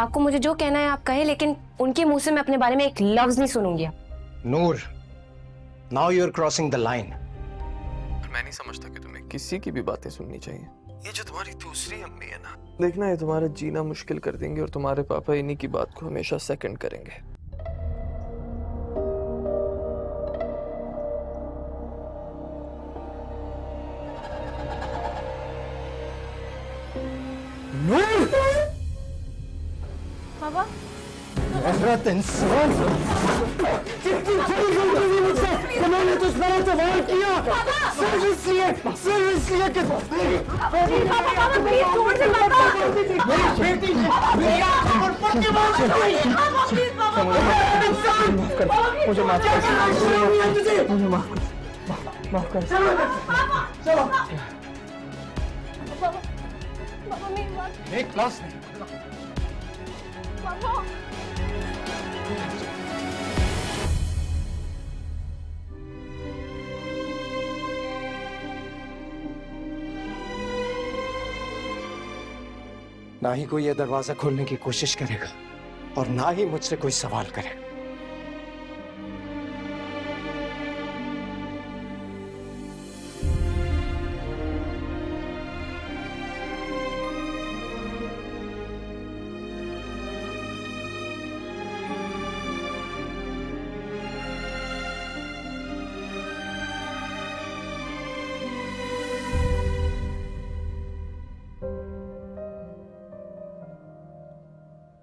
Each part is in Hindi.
आपको मुझे जो कहना है आप कहें, लेकिन उनके मुंह से मैं अपने बारे में एक लफ्ज नहीं सुनूंगी। Noor, now you are crossing the line. मैं नहीं समझता कि तुम्हें किसी की भी बातें सुननी चाहिए। ये जो तुम्हारी दूसरी अम्मी है ना, देखना ये तुम्हारा जीना मुश्किल कर देंगे और तुम्हारे पापा इन्हीं की बात को हमेशा सेकंड करेंगे। नूर, पापा औरत इंसान, कितनी बड़ी गलती हुई मुझसे कि मैंने तुझ पर एतबार किया। सिर्फ इसलिए कि पापा प्लीज छोड़ दे पापा। मेरी बेटी ने मेरी आंखों पर पड़ के मार दी। मुझे माफ कर, मुझे माफ कर। चलो पापा मेरी बात। एक क्लास नहीं। पापा ना ही कोई ये दरवाजा खोलने की कोशिश करेगा और ना ही मुझसे कोई सवाल करेगा।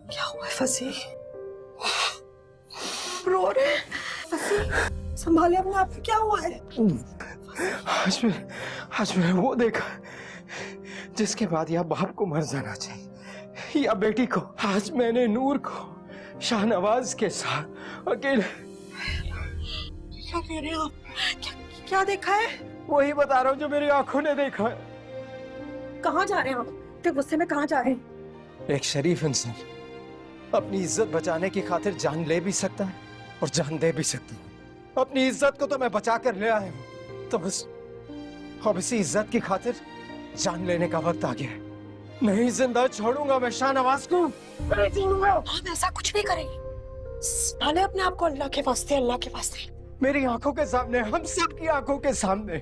क्या हुआ है फसी? रो रहे हैं? फसी संभाले अपने आप को, क्या हुआ है? आज मैं वो देखा जिसके बाद या बाप को मर जाना चाहिए या बेटी को। आज मैंने नूर को शाहनवाज के साथ अकेले। क्या कह रहे हैं आप? क्या देखा है? वही बता रहा हूँ जो मेरी आंखों ने देखा है। कहाँ जा रहे हैं आप? फिर गुस्से में कहाँ जा रहे हैं? एक शरीफ इंसान अपनी इज्जत बचाने की खातिर जान ले भी सकता है और जान दे भी सकता है। अपनी इज्जत को तो मैं बचा कर ले आया हूँ, तो बस अब इसी इज्जत की खातिर जान लेने का वक्त आ गया है। नहीं जिंदा छोड़ूंगा मैं शाहनवाज को, नहीं छोड़ूंगा। हम ऐसा कुछ नहीं करेंगे। संभाले अपने आप को, अल्लाह के वास्ते, अल्लाह के वास्ते। मेरी आंखों के सामने, हम सब की आंखों के सामने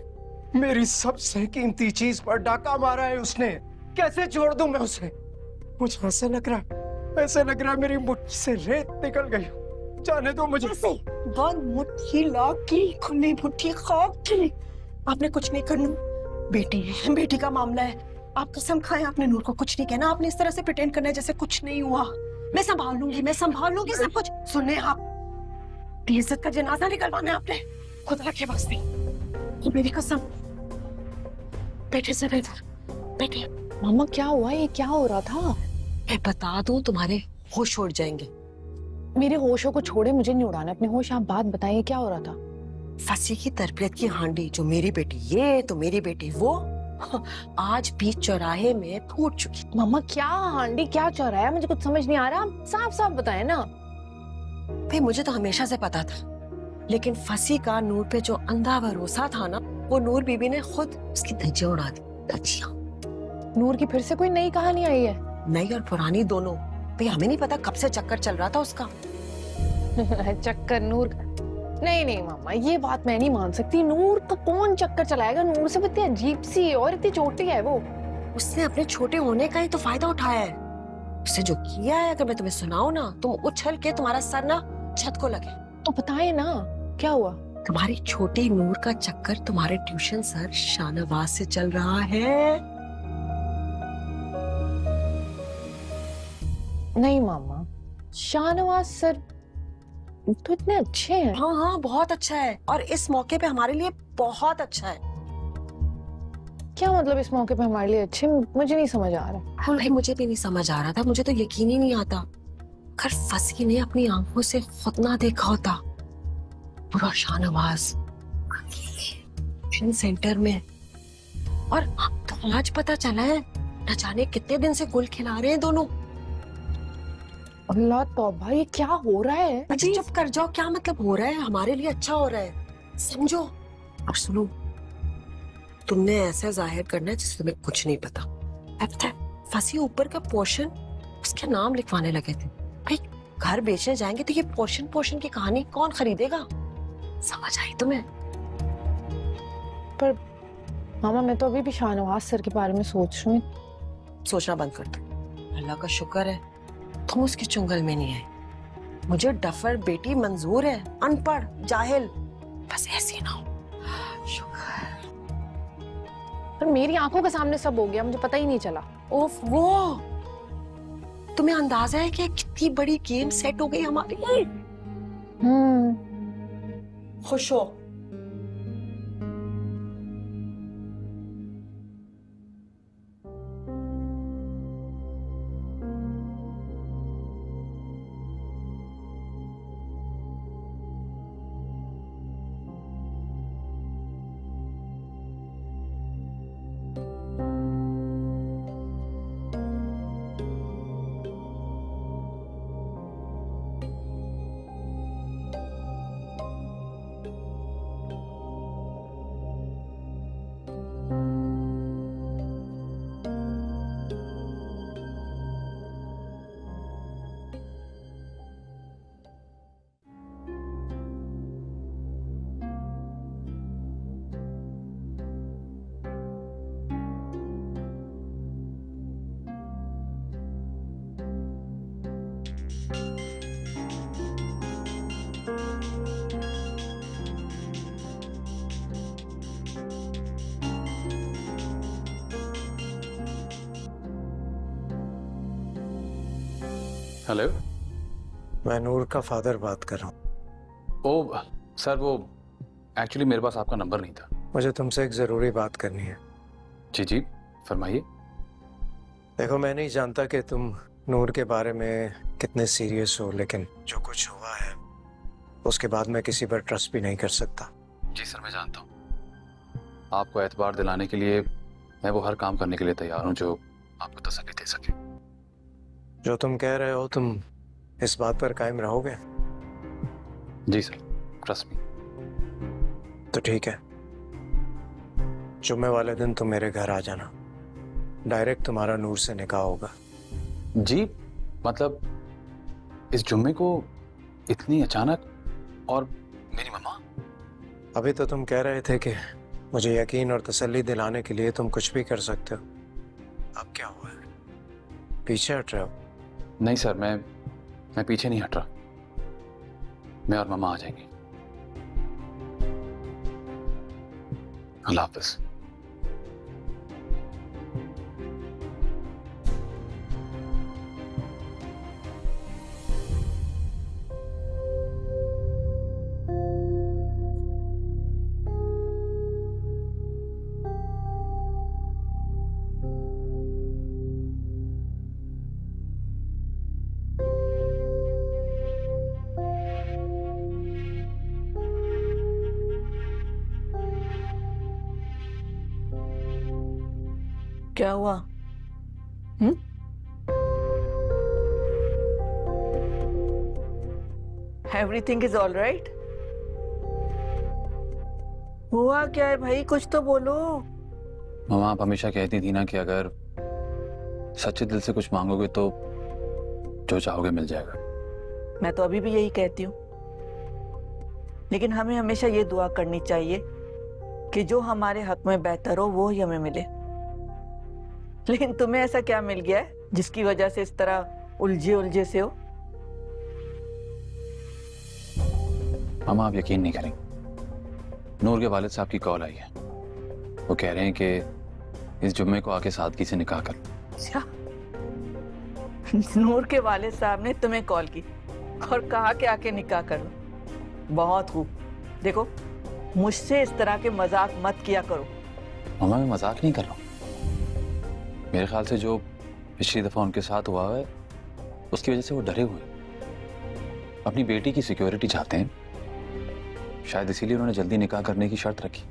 मेरी सबसे कीमती चीज पर डाका मारा है उसने। कैसे छोड़ दूं मैं उसे? मुझे ऐसा लग रहा है मेरी मुट्ठी से रेत निकल गई। जाने दो मुझे। बंद मुट्ठी लाख की, खुली मुट्ठी खाक की। आपने कुछ नहीं करना। बेटी है, बेटी का मामला है। आप कसम खाएं, आपने नूर को कुछ नहीं कहना। आपने इस तरह से प्रिटेंड करना है जैसे कुछ नहीं हुआ। मैं संभाल लूंगी सब कुछ। सुनने आप, इज्जत का जनाजा निकलवाना है आपने, खुदा के वास्ते। ये मेरी कसम। बेटे से बेहतर बेटे। मामा क्या हुआ? ये क्या हो रहा था? मैं बता दूं, तुम्हारे होश उड़ जाएंगे। मेरे होशों को छोड़े, मुझे नहीं उड़ाना अपने होश। आप बात बताइए क्या हो रहा था? फसी की तरबियत की हांडी, जो मेरी बेटी ये तो मेरी बेटी वो, आज बीच चौराहे में फूट चुकी। मामा क्या हांडी, क्या चौराहा? मुझे कुछ समझ नहीं आ रहा। आप साफ साफ बताएं ना। भाई मुझे तो हमेशा से पता था, लेकिन फसी का नूर पे जो अंधा भरोसा था ना, वो नूर बीबी ने खुद उसकी धज्जियां उड़ा दी। धज्जियां। नूर की फिर से कोई नई कहानी आई है? नई और पुरानी दोनों। भाई हमें नहीं पता कब से चक्कर चल रहा था उसका। चक्कर नूर का? नहीं नहीं मामा, ये बात मैं नहीं मान सकती। नूर का कौन चक्कर चलाएगा? नूर से इतनी अजीब सी है और इतनी छोटी है वो। उसने अपने छोटे होने का ही तो फायदा उठाया है। उसने जो किया है, अगर मैं तुम्हें सुनाऊं ना, तुम उछल के तुम्हारा सर ना छत को लगे। तो बताए ना क्या हुआ? तुम्हारी छोटी नूर का चक्कर तुम्हारे ट्यूशन सर शाहनवाज से चल रहा है। नहीं मामा, शाहनवाज सर तो इतने अच्छे हैं। हाँ हाँ, बहुत अच्छा है, और इस मौके पे हमारे लिए बहुत अच्छा है। क्या मतलब इस मौके पे हमारे लिए अच्छे? मुझे नहीं समझ आ रहा। हाँ भाई, मुझे भी नहीं समझ आ रहा था। मुझे तो यकीन ही नहीं आता। अगर फसी ने अपनी आंखों से खुद ना देखा होता पूरा शाहनवाज ट्यूशन सेंटर में, और अब तो आज पता चला है न जाने कितने दिन से गुल खिला रहे हैं दोनों। अल्लाह तौबा, ये क्या हो रहा है? अच्छा चुप कर जाओ। क्या मतलब हो रहा है? हमारे लिए अच्छा हो रहा है, समझो। और सुनो, तुमने ऐसा जाहिर करना है जैसे तुम्हें कुछ नहीं पता। अब तक फंसी ऊपर का पोर्शन उसके नाम लिखवाने लगे थे। भाई घर बेचने जाएंगे तो ये पोर्शन पोर्शन की कहानी कौन खरीदेगा? समझ आई तुम्हें? पर मामा मैं तो अभी भी शाहनवाज सर के बारे में सोच रही हूँ। सोचना बंद कर दो। अल्लाह का शुक्र है तुम उसके चुंगल में नहीं आए। मुझे डफर बेटी मंजूर है, अनपढ़ जाहिल, बस ऐसी ना हो। शुक्र। पर मेरी आंखों के सामने सब हो गया, मुझे पता ही नहीं चला। ओफ वो, तुम्हें अंदाजा है कि कितनी बड़ी गेम सेट हो गई हमारी? खुश हो? हेलो, मैं नूर का फादर बात कर रहा हूँ। ओ सर, वो एक्चुअली मेरे पास आपका नंबर नहीं था। मुझे तुमसे एक ज़रूरी बात करनी है। जी जी, फरमाइए। देखो, मैं नहीं जानता कि तुम नूर के बारे में कितने सीरियस हो, लेकिन जो कुछ हुआ है उसके बाद मैं किसी पर ट्रस्ट भी नहीं कर सकता। जी सर, मैं जानता हूँ। आपको एतबार दिलाने के लिए मैं वो हर काम करने के लिए तैयार हूँ जो आपको तसल्ली दे सके। जो तुम कह रहे हो, तुम इस बात पर कायम रहोगे? जी सर, ट्रस्ट मी। तो ठीक है, जुम्मे वाले दिन तुम मेरे घर आ जाना। डायरेक्ट तुम्हारा नूर से निकाह होगा। जी, मतलब इस जुम्मे को इतनी अचानक? और मेरी मम्मा? अभी तो तुम कह रहे थे कि मुझे यकीन और तसल्ली दिलाने के लिए तुम कुछ भी कर सकते हो। अब क्या हुआ है? पीछे हट रहे हो? नहीं सर, मैं पीछे नहीं हट रहा। मैं और मम्मा आ जाएंगे। अल्लाह हाफ़िज़। क्या हुआ? Everything is all right? हुआ क्या है भाई, कुछ तो बोलो। मम्मा, आप हमेशा कहती थी ना कि अगर सच्चे दिल से कुछ मांगोगे तो जो चाहोगे मिल जाएगा। मैं तो अभी भी यही कहती हूँ, लेकिन हमें हमेशा ये दुआ करनी चाहिए कि जो हमारे हक में बेहतर हो वो ही हमें मिले। लेकिन तुम्हें ऐसा क्या मिल गया है जिसकी वजह से इस तरह उलझे उलझे से हो? मामा, आप यकीन नहीं करेंगे, नूर के वालिद साहब की कॉल आई है। वो कह रहे हैं कि इस जुम्मे को आके सादगी से निकाह कर। अच्छा, नूर के वालिद साहब ने तुम्हें कॉल की और कहा कि आके निकाह कर लो। बहुत खूब। देखो, मुझसे इस तरह के मजाक मत किया करो। मामा, मैं मजाक नहीं कर रहा हूँ। मेरे ख्याल से जो पिछली दफा उनके साथ हुआ है उसकी वजह से वो डरे हुए, अपनी बेटी की सिक्योरिटी चाहते हैं। शायद इसीलिए उन्होंने जल्दी निकाह करने की शर्त रखी।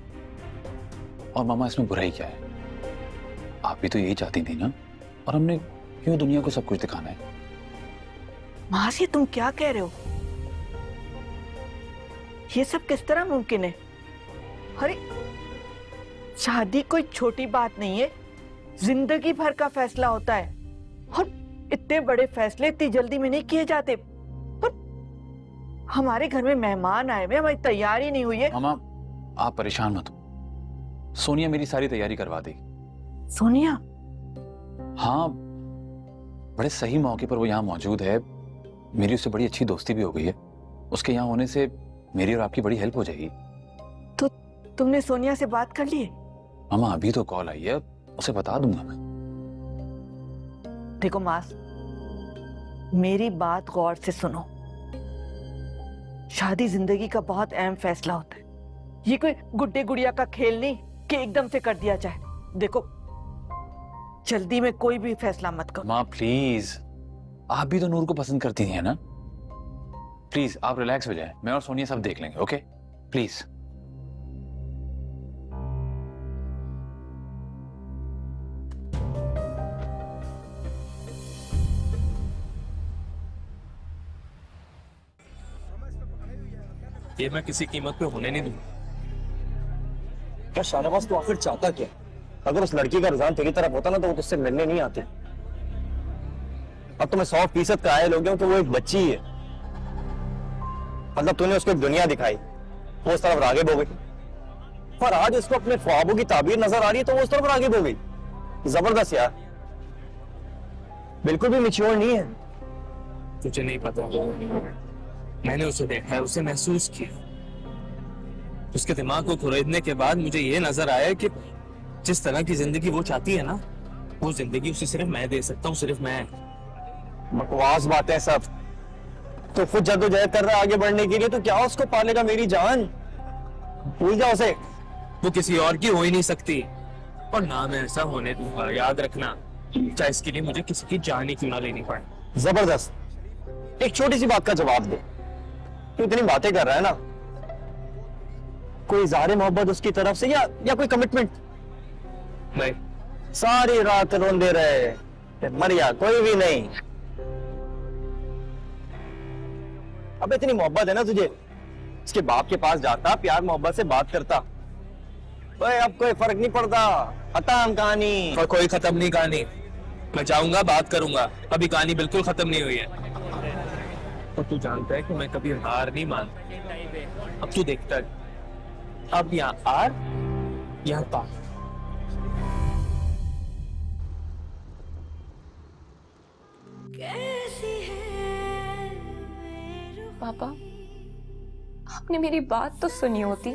और मामा, इसमें बुराई क्या है? आप भी तो यही चाहती थी ना, और हमने क्यों दुनिया को सब कुछ दिखाना है? मासी, तुम क्या कह रहे हो? ये सब किस तरह मुमकिन है? अरे, शादी कोई छोटी बात नहीं है, जिंदगी भर का फैसला होता है। और इतने बड़े फैसले इतनी जल्दी में नहीं किए जाते। पर हमारे घर में मेहमान आए हुए, हमारी तैयारी नहीं हुई है। मामा आप परेशान मत हो, सोनिया मेरी सारी तैयारी करवा देगी। सोनिया? हाँ, बड़े सही मौके पर वो यहाँ मौजूद है। मेरी उससे बड़ी अच्छी दोस्ती भी हो गई है। उसके यहाँ होने से मेरी और आपकी बड़ी हेल्प हो जाएगी। तो तुमने सोनिया से बात कर ली? मामा अभी तो कॉल आई है, उसे बता दूंगा मैं। देखो मास, मेरी बात गौर से सुनो। शादी जिंदगी का बहुत अहम फैसला होता है। ये कोई गुड्डे गुड़िया का खेल नहीं कि एकदम से कर दिया जाए। देखो, जल्दी में कोई भी फैसला मत करो। माँ प्लीज, आप भी तो नूर को पसंद करती हैं ना। प्लीज आप रिलैक्स हो जाएं, मैं और सोनिया सब देख लेंगे। Okay please. ये मैं किसी कीमत पे होने नहीं दूंगा। क्या शाहनवाज तो आखिर चाहता क्या? अगर उस लड़की का रुझान तेरी तरफ होता ना तो वो तुझसे मिलने नहीं आती। अब तो मैं 100% कायल हो गया हूं कि वो एक बच्ची ही है। मतलब तूने उसको एक दुनिया दिखाई, वो उस तरफ रागिब हो गई, और आज उसको अपने ख्वाबों की ताबीर नजर आ रही है तो वो उस तरफ रागिब हो गई। जबरदस्त यार, बिल्कुल भी मैच्योर नहीं है। तुझे नहीं पता, मैंने उसे देखा है, उसे महसूस किया। उसके दिमाग को खुरेदने के बाद मुझे ये नजर आया कि जिस तरह की जिंदगी वो चाहती है ना, वो जिंदगी उसे सिर्फ मैं दे सकता हूँ, सिर्फ मैं। बकवास बातें सब। तो खुद जद्दोजहद कर रहा है आगे बढ़ने के लिए, तो क्या उसको पालेगा मेरी जान? भूल जा उसे। वो किसी और की हो ही नहीं सकती, और ना मैं ऐसा होने दूंगा। याद रखना, चाहे इसके लिए मुझे किसी की जान ही क्यों ना लेनी पड़े। जबरदस्त। एक छोटी सी बात का जवाब दे। तू इतनी बातें कर रहा है ना, कोई इज़हार मोहब्बत उसकी तरफ से या कोई कमिटमेंट? नहीं। सारी रात रोंदे रहे, मरिया कोई भी नहीं। अब इतनी मोहब्बत है ना तुझे, इसके बाप के पास जाता, प्यार मोहब्बत से बात करता। भाई अब कोई फर्क नहीं पड़ता, खत्म कहानी। और कोई खत्म नहीं कहानी। मैं जाऊंगा, बात करूंगा, अभी कहानी बिल्कुल खत्म नहीं हुई है। और तू जानता है कि मैं कभी हार नहीं मानता। अब तू देखता है, अब यहाँ आर, यहाँ पार। पापा, आपने मेरी बात तो सुनी होती,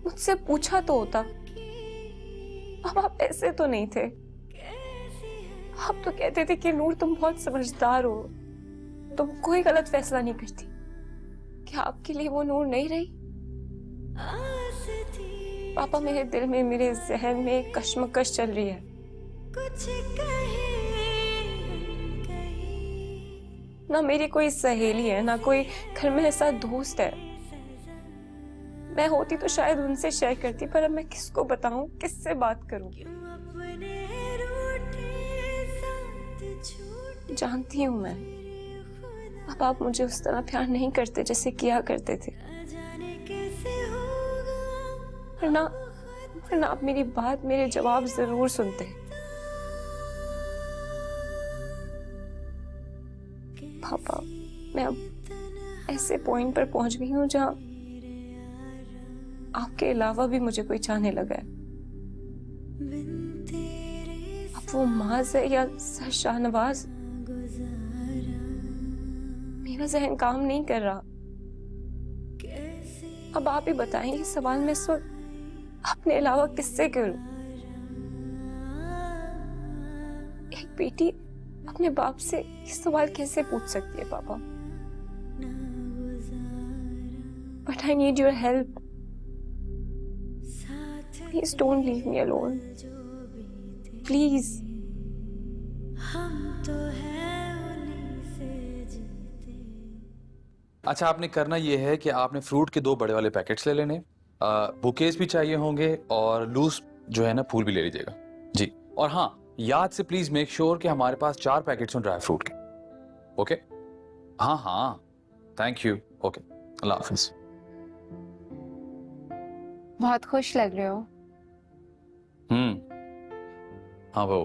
मुझसे पूछा तो होता। अब आप ऐसे तो नहीं थे। आप तो कहते थे कि नूर तुम बहुत समझदार हो, तुम कोई गलत फैसला नहीं करती। क्या आपके लिए वो नूर नहीं रही? पापा, मेरे दिल में, मेरे जहन में एक कश्मकश चल रही है। ना मेरी कोई सहेली है, ना कोई घर में ऐसा दोस्त है। मैं होती तो शायद उनसे शेयर करती, पर अब मैं किसको बताऊं, किससे बात करूं? जानती हूं मैं, अब आप मुझे उस तरह प्यार नहीं करते जैसे किया करते थे। वरना आप मेरी बात, मेरे जवाब जरूर सुनते। पापा, मैं अब ऐसे पॉइंट पर पहुंच गई हूं जहां आपके अलावा भी मुझे कोई चाहने लगा है। अब वो माज है या सर शाहनवाज, मेरा जहन काम नहीं कर रहा। अब आप ही बताएंगे, सवाल मैं इस वक्त अपने अलावा किससे करूं? एक बेटी अपने बाप से ये सवाल कैसे पूछ सकती है पापा? But I need your help. Please don't leave me alone. Please. अच्छा, आपने करना ये है कि आपने फ्रूट के 2 बड़े वाले पैकेट्स ले लेने, बुकेज भी चाहिए होंगे, और लूज जो है ना फूल भी ले लीजिएगा जी। और हाँ, याद से प्लीज मेक श्योर कि हमारे पास 4 पैकेट्स हैं ड्राई फ्रूट के। ओके? हाँ हाँ, थैंक यू। ओके, अल्लाह हाफिज। बहुत खुश लग रहे हो। हाँ वो।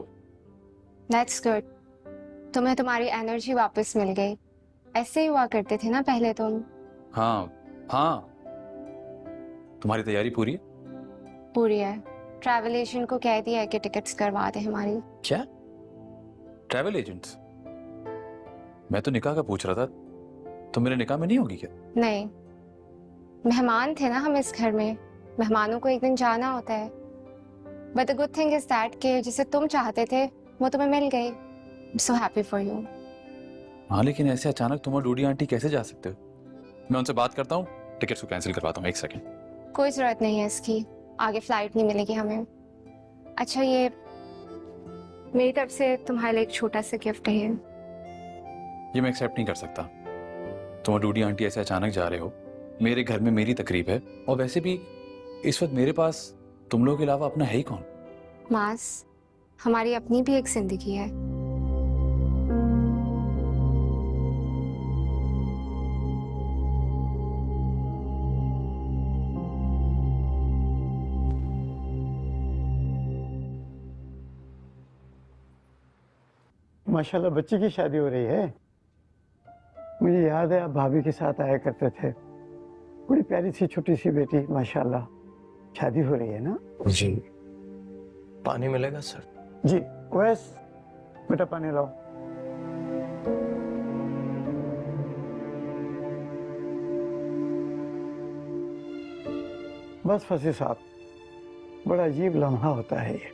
That's good. तुम्हें तुम्हारी एनर्जी वापस मिल गई। ऐसे ही हुआ करते थे ना पहले तुम। हाँ हाँ, तुम्हारी तैयारी पूरी है? पूरी है। ट्रैवल एजेंट को कह दिया है कि टिकट्स करवा दे हमारी। क्या? Travel agents? मैं तो निकाह का पूछ रहा था, तुम मेरे निकाह में नहीं होगी क्या? नहीं, मेहमान थे ना हम इस घर में, मेहमानों को एक दिन जाना होता है। But the good thing is that कि जिसे तुम चाहते थे वो तुम्हें मिल गई। So happy for you. हाँ, लेकिन ऐसे अचानक तुम और डूडी आंटी कैसे जा सकते हो? मैं उनसे बात करता हूँ, टिकट्स को कैंसिल करवाता हूँ। एक सेकंड। कोई जरूरत नहीं है इसकी, आगे फ्लाइट नहीं मिलेगी हमें। अच्छा, ये मेरी तरफ से तुम्हारे लिए एक छोटा सा गिफ्ट है। ये मैं एक्सेप्ट नहीं कर सकता। तुम और डूडी आंटी ऐसे अचानक जा रहे हो, मेरे घर में मेरी तकरीब है, और वैसे भी इस वक्त मेरे पास तुम लोगों के अलावा अपना है ही कौन? मास, हमारी अपनी भी एक जिंदगी है। माशाल्लाह बच्ची की शादी हो रही है। मुझे याद है आप भाभी के साथ आया करते थे। बड़ी प्यारी सी छोटी सी बेटी, माशाल्लाह। शादी हो रही है ना? जी। पानी मिलेगा सर? जी। वैस बेटा पानी लाओ। बस फसी साहब, बड़ा अजीब लम्हा होता है ये।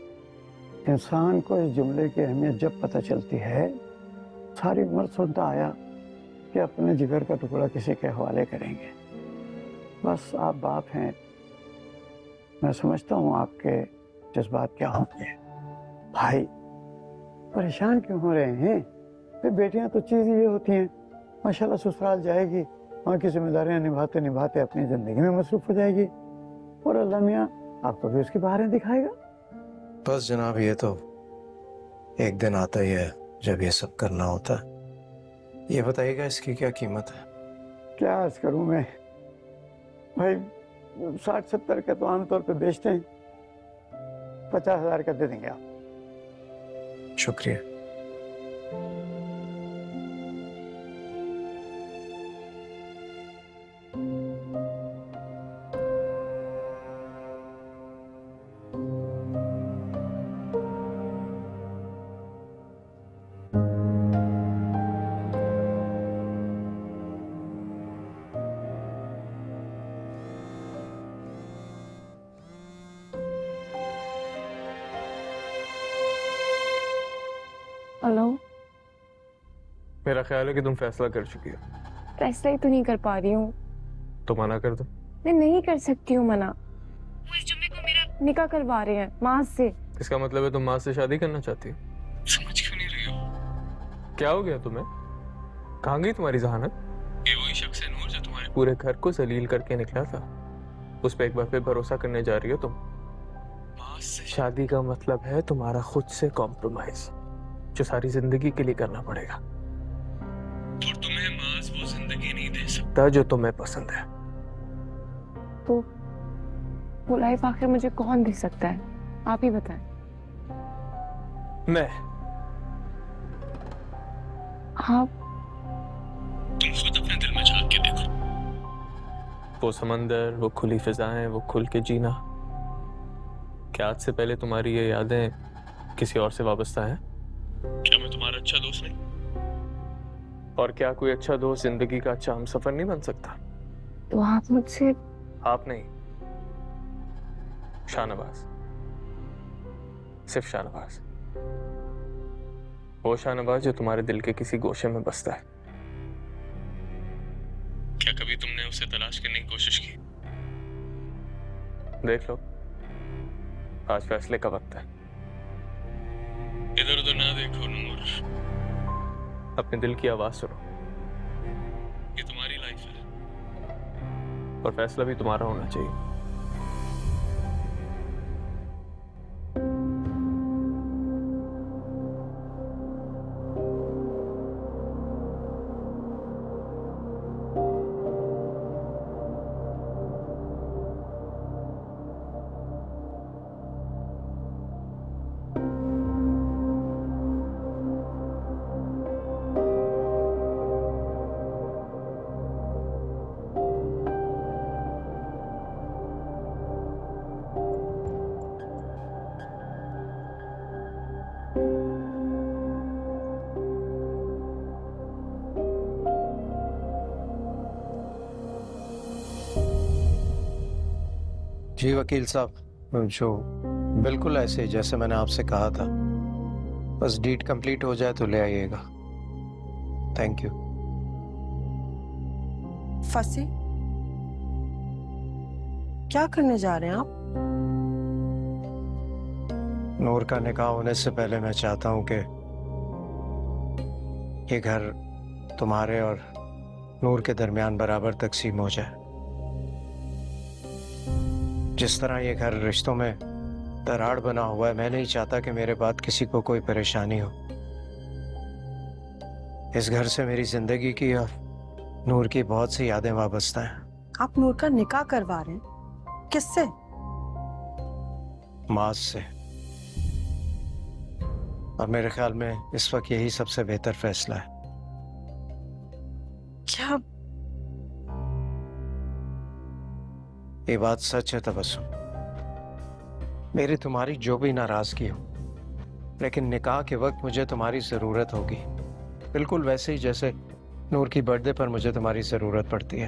इंसान को इस जुमले की अहमियत जब पता चलती है, सारी उम्र सुनता आया कि अपने जिगर का टुकड़ा किसी के हवाले करेंगे। बस आप बाप हैं, मैं समझता हूँ आपके जज्बात क्या होंगे। भाई परेशान क्यों हो रहे हैं? फिर बेटियां तो चीज़ ये होती हैं, माशाल्लाह ससुराल जाएगी, वहाँ की जिम्मेदारियाँ निभाते निभाते अपनी ज़िंदगी में मसरूफ हो जाएगी, और अल्लाह मियाँ आपको भी उसकी बाहरें दिखाएगा। बस जनाब, ये तो एक दिन आता ही है जब ये सब करना होता है। ये बताइएगा इसकी क्या कीमत है? क्या अर्ज करूं मैं भाई, 60-70 का तो आमतौर पे बेचते हैं, 50,000 का दे देंगे आप। शुक्रिया। हेलो। मेरा ख्याल है कि तुम फैसला कर चुकी हो। फैसला ही तो नहीं कर पा रही हूँ। तो मना कर दो। मैं नहीं कर सकती हूँ मना। वो इस जुम्मे को मेरा निकाह करवा रहे हैं माँ से। इसका मतलब है तुम माँ से शादी करना चाहती हो? समझ क्यों नहीं रही हो? क्या हो गया तुम्हें? कहाँ गई तुम्हारी जहानत? ये वही शख्स है नूर जो तुम्हारे पूरे घर को जलील करके निकला था। उस पे एक बार फिर भरोसा करने जा रही हो तुम? माँ से शादी का मतलब है तुम्हारा खुद से कॉम्प्रोमाइज, जो सारी जिंदगी के लिए करना पड़ेगा। और तुम्हें माज वो जिंदगी नहीं दे सकता जो तुम्हें पसंद है। तो वो लाइफ आखिर मुझे कौन दे सकता है? आप ही बताएं। मैं। आप? तुम खुद अपने दिल में झांक के देखो। वो समंदर, वो खुली फिजाएं, वो खुल के जीना। क्या आज से पहले तुम्हारी ये यादें किसी और से वाबस्ता है? क्या मैं तुम्हारा अच्छा दोस्त नहीं? और क्या कोई अच्छा दोस्त जिंदगी का अच्छा हमसफर नहीं बन सकता? तो आप मुझसे? आप नहीं, शाहनवाज। सिर्फ शाहनवाज। वो शाहनवाज जो तुम्हारे दिल के किसी गोशे में बसता है। क्या कभी तुमने उसे तलाश करने की कोशिश की? देख लो, आज फैसले का वक्त है। इधर उधर ना देखो नूर, अपने दिल की आवाज सुनो। ये तुम्हारी लाइफ है और फैसला भी तुम्हारा होना चाहिए। जी वकील साहब, जो बिल्कुल ऐसे जैसे मैंने आपसे कहा था, बस डीड कंप्लीट हो जाए तो ले आइएगा। Thank you. फंसी, क्या करने जा रहे हैं आप? नूर का निकाह होने से पहले मैं चाहता हूं कि ये घर तुम्हारे और नूर के दरमियान बराबर तकसीम हो जाए। जिस तरह ये घर रिश्तों में दरार बना हुआ है, मैं नहीं चाहता कि मेरे बाद किसी को कोई परेशानी हो। इस घर से मेरी जिंदगी की और नूर की बहुत सी यादें वाबस्ता हैं। आप नूर का निकाह करवा रहे हैं? किससे? माज से। और मेरे ख्याल में इस वक्त यही सबसे बेहतर फैसला है। क्या? ये बात सच है तबस्सुम, मेरी तुम्हारी जो भी नाराजगी हो, लेकिन निकाह के वक्त मुझे तुम्हारी जरूरत होगी, बिल्कुल वैसे ही जैसे नूर की बर्थडे पर मुझे तुम्हारी जरूरत पड़ती है।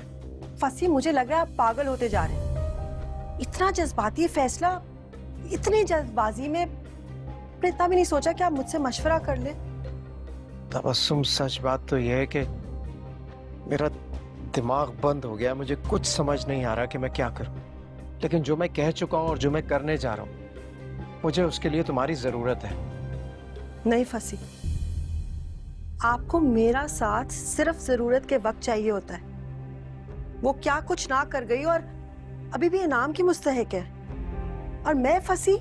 फंसी, मुझे लग रहा है आप पागल होते जा रहे हैं। इतना जज्बाती फैसला, इतनी जल्दबाजी में आपने इतना भी नहीं सोचा कि आप मुझसे मशवरा कर ले? तबस्सुम, सच बात तो यह है कि मेरा दिमाग बंद हो गया, मुझे कुछ समझ नहीं आ रहा कि मैं क्या करूं। लेकिन जो मैं कह चुका हूं और जो मैं करने जा रहा हूं, मुझे उसके लिए तुम्हारी जरूरत है। नहीं फंसी, आपको मेरा साथ सिर्फ जरूरत के वक्त चाहिए होता है। वो क्या कुछ ना कर गई और अभी भी इनाम की मुस्तहिक है, और मैं फंसी।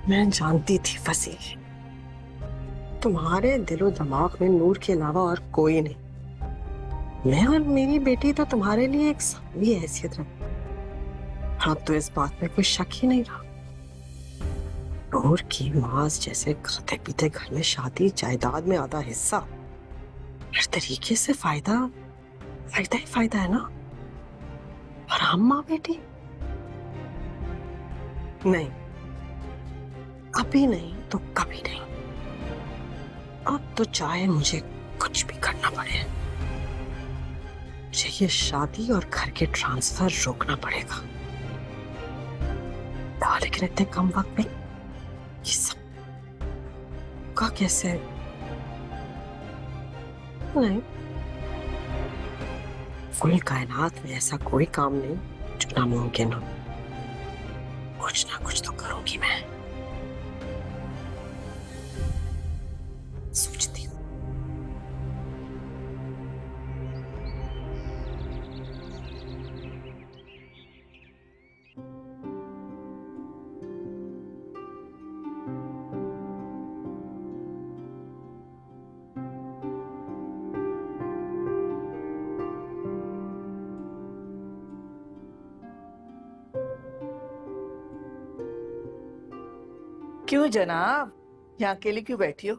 मैं जानती थी फंसी, तुम्हारे दिलो दिमाग में नूर के अलावा और कोई नहीं। मैं और मेरी बेटी तो तुम्हारे लिए एक सावी हैसियत रखती। अब तो इस बात में कोई शक ही नहीं रहा। नूर की माज जैसे खाते पीते घर में शादी, जायदाद में आधा हिस्सा, हर तरीके से फायदा फायदा ही फायदा है ना। और हम माँ बेटी नहीं, अभी नहीं तो कभी नहीं। अब तो चाहे मुझे कुछ भी करना पड़े, मुझे ये शादी और घर के ट्रांसफर रोकना पड़ेगा। लेकिन इतने कम वक्त में ये सब का कैसे? नहीं, कुल कायनात में ऐसा कोई काम नहीं जो नामुमकिन हो। कुछ ना कुछ तो करूंगी मैं। सोचती हूँ। क्यों जनाब, यहाँ अकेले क्यों बैठी हो?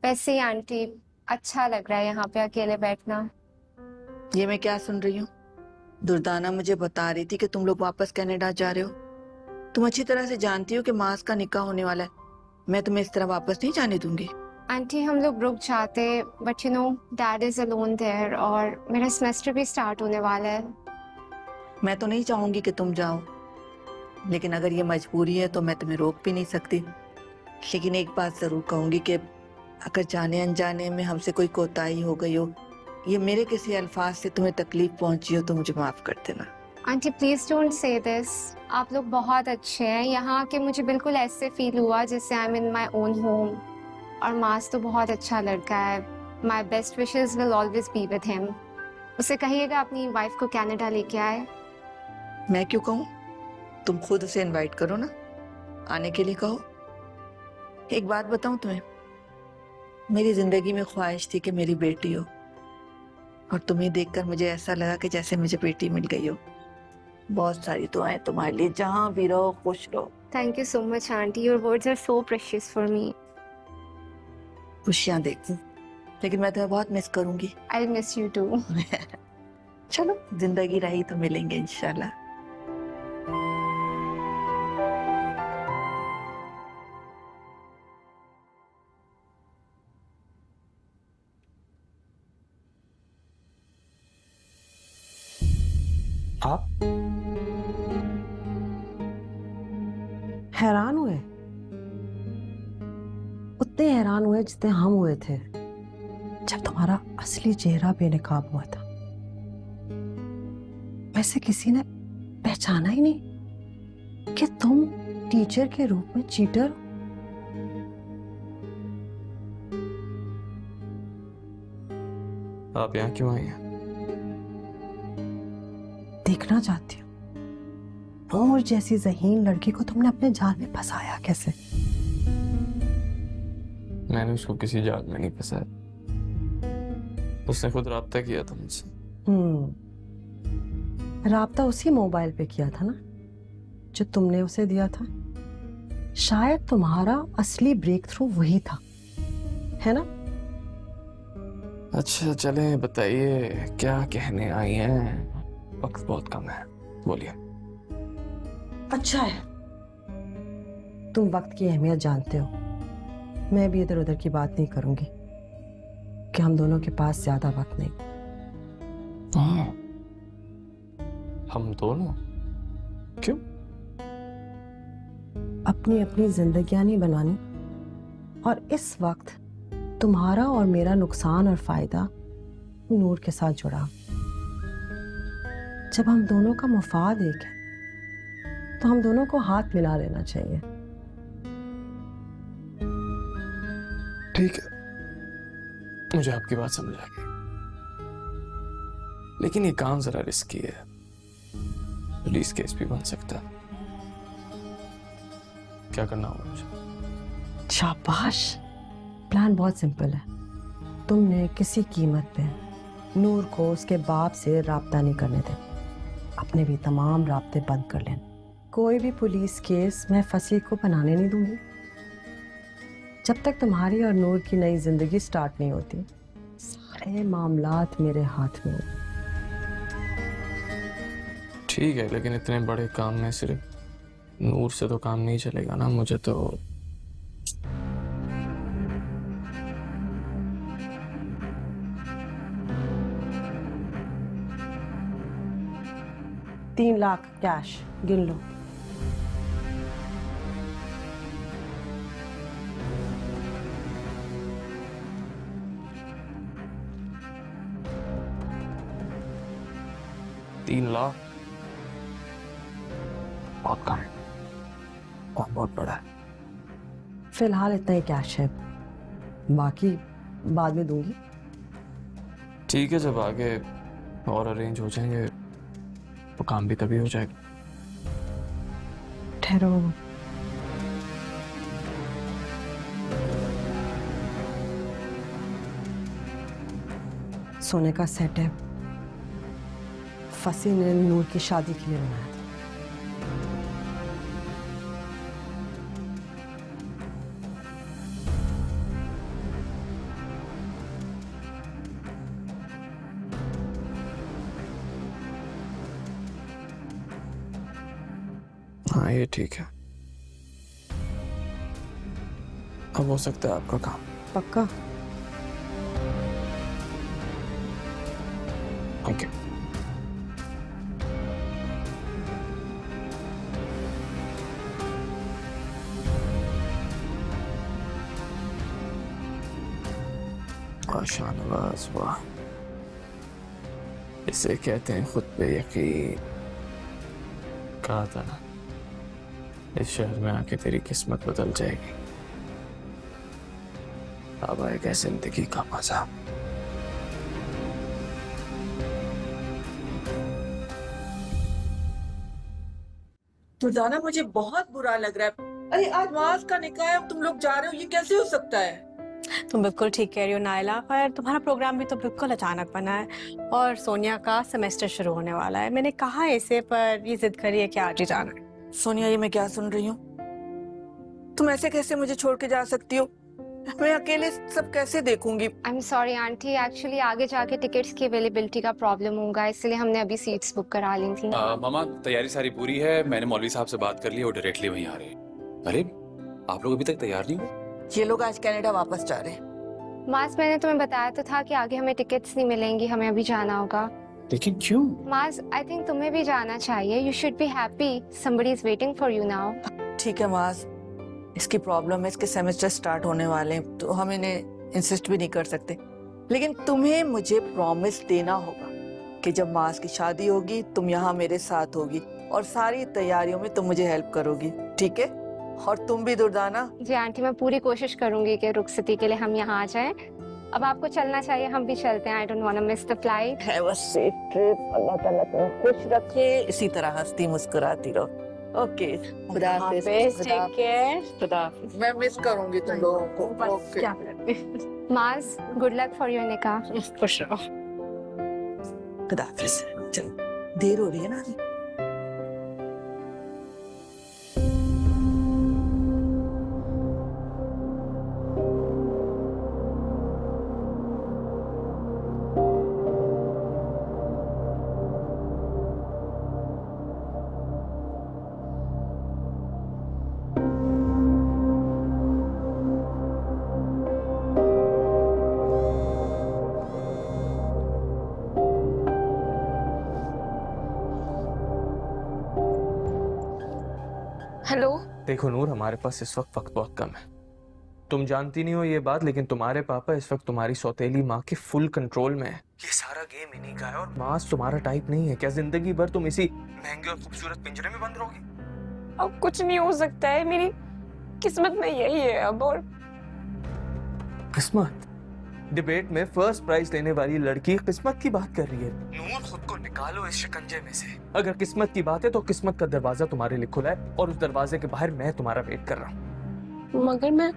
वैसे ही आंटी, अच्छा लग रहा है यहाँ पे अकेले बैठना। ये मैं क्या सुन रही हूँ? दुर्दाना मुझे बता रही थी कि तुम लोग वापस कनाडा जा रहे हो। तुम अच्छी तरह से जानती हो कि मास का निकाह होने वाला है। मैं तुम्हें इस तरह वापस नहीं जाने दूंगी। आंटी, हम लोग रुक जाते, but you know dad is alone there, और मेरा सेमेस्टर भी स्टार्ट होने वाला है। मैं तो नहीं चाहूंगी कि तुम जाओ, लेकिन अगर ये मजबूरी है तो मैं तुम्हें रोक भी नहीं सकती। लेकिन एक बात जरूर कहूंगी कि अगर जाने अनजाने में हमसे कोई कोताही हो गई हो, ये मेरे किसी अल्फाज से तुम्हें तकलीफ पहुंची हो, तो मुझे माफ कर देना। Aunty please don't say this. आप लोग बहुत अच्छे हैं। यहाँ आके मुझे बिल्कुल ऐसे फील हुआ जैसे I am in my own home. और मास तो बहुत अच्छा लड़का है। My best wishes will always be with him. उसे कहिएगा अपनी वाइफ को कनाडा लेके आए। मैं क्यों कहूँ? तुम खुद उसे इनवाइट करो ना, आने के लिए कहो। एक बात बताऊं तुम्हें, मेरी जिंदगी में ख्वाहिश थी कि मेरी बेटी हो, और तुम्हें देखकर मुझे ऐसा लगा कि जैसे मुझे बेटी मिल गई हो। बहुत सारी दुआएं तुम्हारे लिए, जहां भी रहो खुश रहो। Thank you so much aunty, your words are so precious for me. खुशियां देखूं, लेकिन मैं तुम्हें बहुत मिस करूंगी। I miss you too. चलो, जिंदगी रही तो मिलेंगे इंशाल्लाह। आप हैरान हुए? उतने हैरान हुए जितने हम हुए थे जब तुम्हारा असली चेहरा बेनकाब हुआ था। वैसे किसी ने पहचाना ही नहीं कि तुम टीचर के रूप में चीटर हो। आप यहाँ क्यों आई हैं? देखना चाहती हूँ नूर जैसी ज़हीन लड़की को तुमने अपने जाल में फंसाया कैसे? मैंने उसको किसी जाल में नहीं फंसाया, उसने खुद राब्ता किया था मुझसे। राब्ता उसी मोबाइल पे किया था ना जो तुमने उसे दिया था। शायद तुम्हारा असली ब्रेक थ्रू वही था, है ना? अच्छा चलें, बताइए क्या कहने आई हैं? वक्त बहुत कम है, बोलिए। अच्छा है, तुम वक्त की अहमियत जानते हो। मैं भी इधर उधर की बात नहीं करूंगी कि हम दोनों के पास ज्यादा वक्त नहीं। हाँ, हम दोनों क्यों? अपनी अपनी जिंदगियां नहीं बनानी, और इस वक्त तुम्हारा और मेरा नुकसान और फायदा नूर के साथ जुड़ा। जब हम दोनों का मुफाद एक है तो हम दोनों को हाथ मिला लेना चाहिए। ठीक है, मुझे आपकी बात समझ आ गई, लेकिन ये काम जरा रिस्की है, पुलिस केस भी बन सकता है। क्या करना होगा मुझे? शाबाश, प्लान बहुत सिंपल है। तुमने किसी कीमत पे नूर को उसके बाप से राब्ता नहीं करने देना। अपने भी तमाम राब्ते बंद कर लेना। कोई भी पुलिस केस मैं फसी को बनाने नहीं दूंगी जब तक तुम्हारी और नूर की नई जिंदगी स्टार्ट नहीं होती। सारे मामलात मेरे हाथ में होते। ठीक है, लेकिन इतने बड़े काम में सिर्फ नूर से तो काम नहीं चलेगा ना। मुझे तो $3 लाख कैश गिन लो। $3 लाख बहुत कम है और बहुत बड़ा है। फिलहाल इतना ही कैश है, बाकी बाद में दूंगी। ठीक है, जब आगे और अरेंज हो जाएंगे तो काम भी तभी हो जाएगा। ठहरो, सोने का सेट है, फसी ने नूर की शादी के लिए बनाया था। हाँ ये ठीक है, अब हो सकता है आपका काम। पक्का? ओके। शाहनवाज, वाह, इसे कहते हैं खुद पे यकीन। कहा था ना, इस शहर में आके तेरी किस्मत बदल जाएगी। अब आएगा जिंदगी का मजा। मुर्दाना, मुझे बहुत बुरा लग रहा है। अरे आज माज का निकाह है, अब तुम लोग जा रहे हो, ये कैसे हो सकता है? तुम बिल्कुल ठीक कह रही हो नायला, पर तुम्हारा प्रोग्राम भी तो बिल्कुल अचानक बना है और सोनिया का सेमेस्टर शुरू होने वाला है। मैंने कहा इसे, पर ये जिद करी है कि आज ही जाना है। सोनिया, ये मैं क्या सुन रही हूँ? तुम ऐसे कैसे मुझे छोड़ के जा सकती हो? मैं अकेले सब कैसे देखूंगी? I am sorry aunty, actually आगे जाके टिकट्स की अवेलेबिलिटी का प्रॉब्लम होगा, इसलिए हमने अभी सीट्स बुक करा ली थी। मामा तैयारी सारी पूरी है, मैंने मौलवी साहब से बात कर ली, वो डायरेक्टली वहीं आ रहे हैं। अरे आप लोग अभी तक तैयार नहीं हुए? ये लोग आज कनाडा वापस जा रहे हैं। मास, मैंने तुम्हें बताया तो था कि आगे हमें टिकट्स नहीं मिलेंगी, हमें अभी जाना होगा। लेकिन क्यों? मास, आई थिंक तुम्हें भी जाना चाहिए। You should be happy, somebody is waiting for you now. ठीक है मास, इसकी प्रॉब्लम है, इसके सेमेस्टर स्टार्ट होने वाले हैं तो हम इन्हें इंसिस्ट भी नहीं कर सकते, लेकिन तुम्हें मुझे प्रॉमिस देना होगा कि जब मास की शादी होगी तुम यहाँ मेरे साथ होगी और सारी तैयारियों में तुम मुझे हेल्प करोगी, ठीक है? और तुम भी दुर्दाना। जी आंटी, मैं पूरी कोशिश करूंगी कि रुखसती के लिए हम यहाँ आ जाएं। अब आपको चलना चाहिए, हम भी चलते हैं। I don't want to miss the flight. Have a safe trip, Allah ताला तुम्हें खुश रखे, इसी तरह हंसती मुस्कुराती रहो। ओके, खुदा हाफिज। Take care. खुदा हाफिज। मैं मिस करूंगी तुम लोगों को। ओके, क्या करते मास, गुड लक फॉर योर निकाह। खुश रहो। खुदा हाफिज। चलो, देर हो रही है ना। हेलो। देखो नूर, हमारे पास इस वक्त बहुत कम है। तुम जानती नहीं हो ये बात, लेकिन तुम्हारे पापा इस वक्त तुम्हारी सौतेली माँ के फुल कंट्रोल में है। ये सारा गेम इन्हीं का है और मास तुम्हारा टाइप नहीं है। क्या जिंदगी भर तुम इसी महंगे और खूबसूरत पिंजरे में बंद रहोगी? अब कुछ नहीं हो सकता है, मेरी किस्मत में यही है अब। और किस्मत? डिबेट में फर्स्ट प्राइज लेने वाली लड़की किस्मत की बात कर रही है। नूर, खुद को निकालो इस शिकंजे में से। अगर किस्मत की बात है तो किस्मत का दरवाजा तुम्हारे लिए खुला है और उस दरवाजे के बाहर मैं तुम्हारा वेट कर रहा हूँ। मगर मैं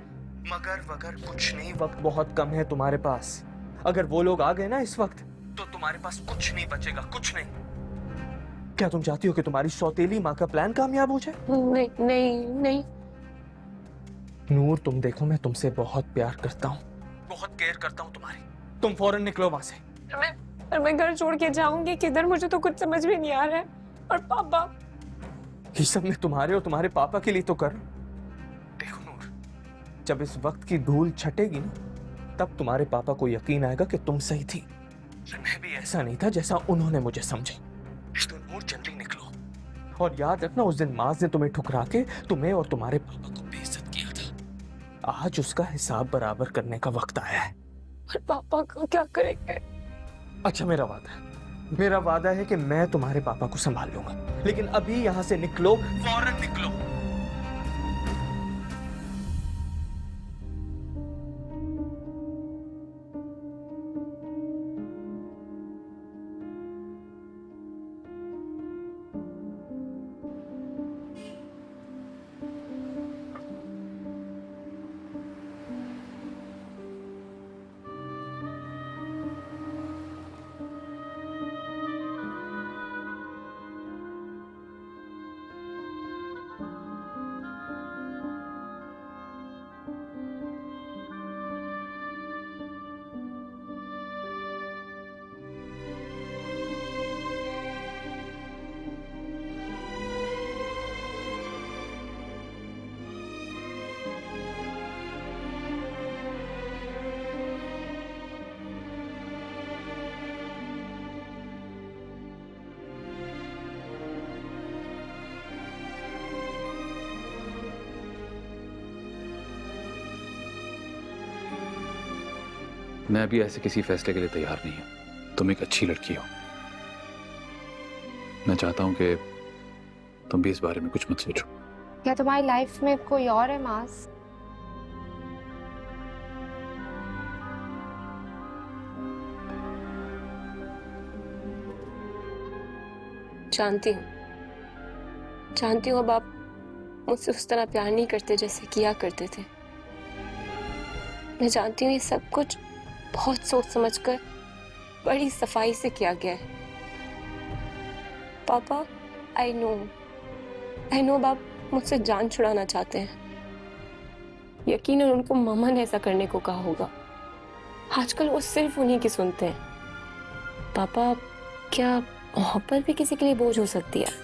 मगर वगर कुछ नहीं, वक्त बहुत कम है तुम्हारे पास। अगर वो लोग आ गए ना इस वक्त तो तुम्हारे पास कुछ नहीं बचेगा, कुछ नहीं। क्या तुम चाहती हो कि तुम्हारी सौतेली माँ का प्लान कामयाब हो जाए? नहीं नहीं नहीं। नूर, तुम देखो, मैं तुमसे बहुत प्यार करता हूँ, बहुत केयर करता हूँ तुम्हारी। तुम फौरन निकलो वहां से। मैं घर छोड़ के जाऊंगी किधर, मुझे तो कुछ समझ में नहीं आ रहा है। और पापा, ये सब मैं तुम्हारे और तुम्हारे पापा के लिए तो कर। देखो नूर, जब इस वक्त की धूल छटेगी ना, तब तुम्हारे पापा को यकीन आएगा कि तुम सही थी। मैं भी ऐसा नहीं था जैसा उन्होंने मुझे समझा। तो नूर, जल्दी निकलो। और याद रखना, उस दिन माज ने तुम्हें ठुकरा के तुम्हें और तुम्हारे पापा को बेइज्जत किया था। आज उसका हिसाब बराबर करने का वक्त आया है। और पापा को क्या करेंगे? अच्छा, मेरा वादा है कि मैं तुम्हारे पापा को संभाल लूंगा, लेकिन अभी यहाँ से निकलो, फौरन निकलो। मैं अभी ऐसे किसी फैसले के लिए तैयार नहीं हूं। तुम एक अच्छी लड़की हो, मैं चाहता हूं कि तुम भी इस बारे में कुछ मत सोचो। क्या तुम्हारी लाइफ में कोई और है मास? जानती हूँ अब आप मुझसे उस तरह प्यार नहीं करते जैसे किया करते थे। मैं जानती हूँ ये सब कुछ बहुत सोच समझकर बड़ी सफाई से किया गया है। पापा, आई नो अब आप मुझसे जान छुड़ाना चाहते हैं, यकीनन उनको मामा ने ऐसा करने को कहा होगा। आजकल वो सिर्फ उन्हीं की सुनते हैं। पापा, क्या मोहब्बत भी किसी के लिए बोझ हो सकती है?